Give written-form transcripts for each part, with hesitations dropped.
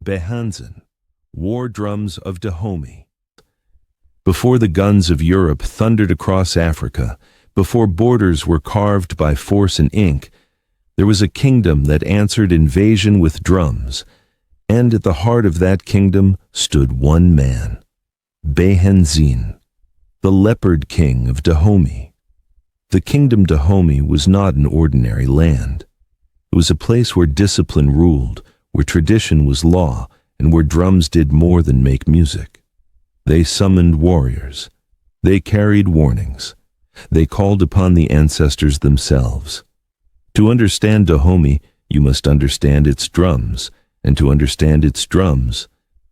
Béhanzin, war drums of Dahomey. Before the guns of Europe thundered across Africa, before borders were carved by force and ink, there was a kingdom that answered invasion with drums, and at the heart of that kingdom stood one man, Béhanzin, the leopard king of Dahomey. The kingdom Dahomey was not an ordinary land. It was a place where discipline ruled, where tradition was law, and where drums did more than make music. They summoned warriors. They carried warnings. They called upon the ancestors themselves. To understand Dahomey, you must understand its drums, and to understand its drums,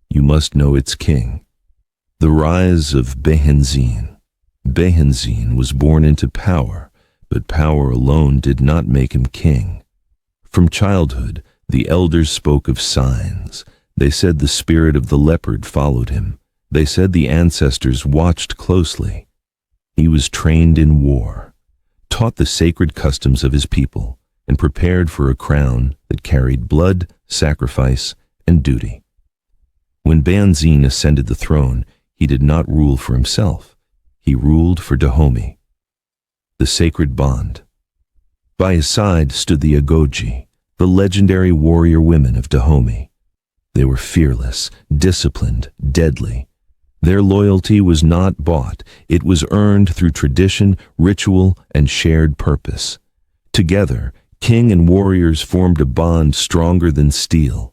you must know its king. The rise of Béhanzin. Béhanzin was born into power, but power alone did not make him king. From childhood, the elders spoke of signs. They said the spirit of the leopard followed him. They said the ancestors watched closely. He was trained in war, taught the sacred customs of his people, and prepared for a crown that carried blood, sacrifice, and duty. When Béhanzin ascended the throne, he did not rule for himself. He ruled for Dahomey, the sacred bond. By his side stood the Agoji, the legendary warrior women of Dahomey. They were fearless, disciplined, deadly. Their loyalty was not bought. It was earned through tradition, ritual, and shared purpose. Together, king and warriors formed a bond stronger than steel.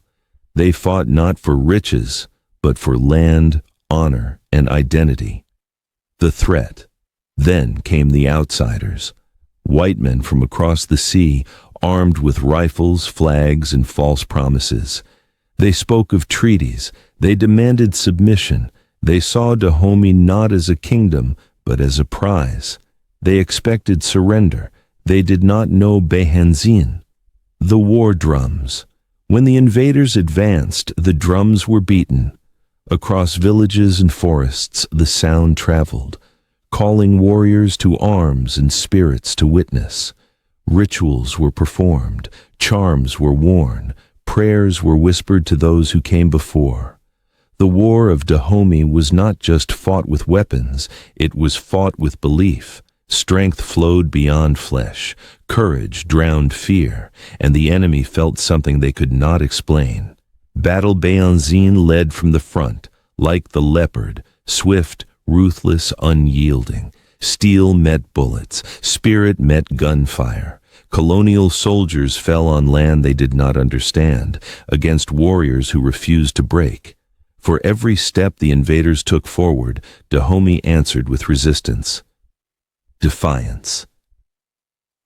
They fought not for riches, but for land, honor, and identity. The threat. Then came the outsiders. White men from across the sea, armed with rifles, flags, and false promises. They spoke of treaties. They demanded submission. They saw Dahomey not as a kingdom, but as a prize. They expected surrender. They did not know Béhanzin. The war drums. When the invaders advanced, the drums were beaten. Across villages and forests, the sound traveled, calling warriors to arms and spirits to witness. Rituals were performed, charms were worn, prayers were whispered to those who came before. The war of Dahomey was not just fought with weapons, it was fought with belief. Strength flowed beyond flesh, courage drowned fear, and the enemy felt something they could not explain. Battle Béhanzin led from the front, like the leopard, swift, ruthless, unyielding. Steel met bullets, spirit met gunfire. Colonial soldiers fell on land they did not understand, against warriors who refused to break. For every step the invaders took forward, Dahomey answered with resistance, defiance.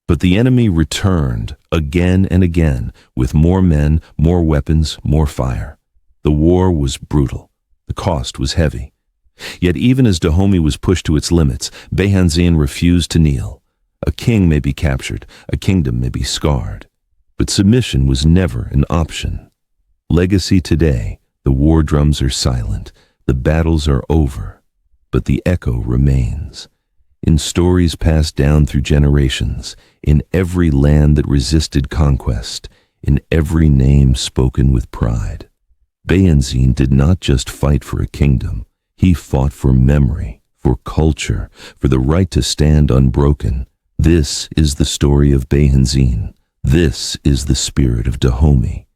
But the enemy returned again and again, with more men, more weapons, more fire. The war was brutal. The cost was heavy. Yet even as Dahomey was pushed to its limits, Béhanzin refused to kneel. A king may be captured, a kingdom may be scarred, but submission was never an option. Legacy today, the war drums are silent, the battles are over, but the echo remains. In stories passed down through generations, in every land that resisted conquest, in every name spoken with pride. Béhanzin did not just fight for a kingdom, he fought for memory, for culture, for the right to stand unbroken. This is the story of Béhanzin. This is the spirit of Dahomey.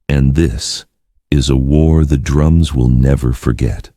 And this is a war the drums will never forget.